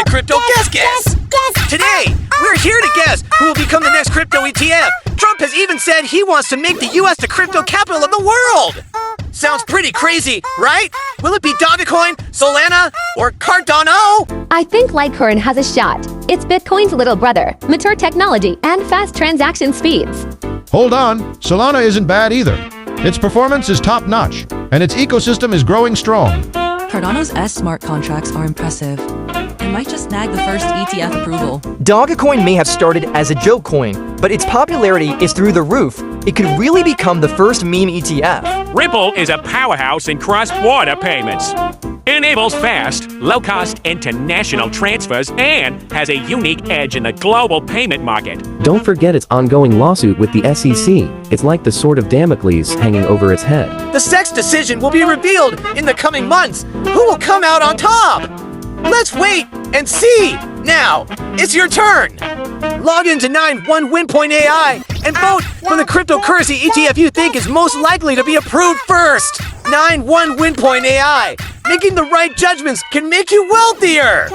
crypto guess. Today, we're here to guess who will become the next crypto ETF. Trump has even said he wants to make the US the crypto capital of the world. Sounds pretty crazy, right? Will it be Dogecoin, Solana, or Cardano? I think Litecoin has a shot. It's Bitcoin's little brother, mature technology, and fast transaction speeds. Hold on, Solana isn't bad either. Its performance is top-notch, and its ecosystem is growing strong. Cardano's smart contracts are impressive. It might just snag the first ETF approval. Dogecoin may have started as a joke coin, but its popularity is through the roof. It could really become the first meme ETF. Ripple is a powerhouse in cross-border payments. Enables fast, low-cost international transfers and has a unique edge in the global payment market. Don't forget its ongoing lawsuit with the SEC. It's like the sword of Damocles hanging over its head. The SEC's decision will be revealed in the coming months. Who will come out on top? Let's wait and see. Now, it's your turn. Log into 91win.ai and vote for the cryptocurrency ETF you think is most likely to be approved first. 91win.ai. Making the right judgments can make you wealthier.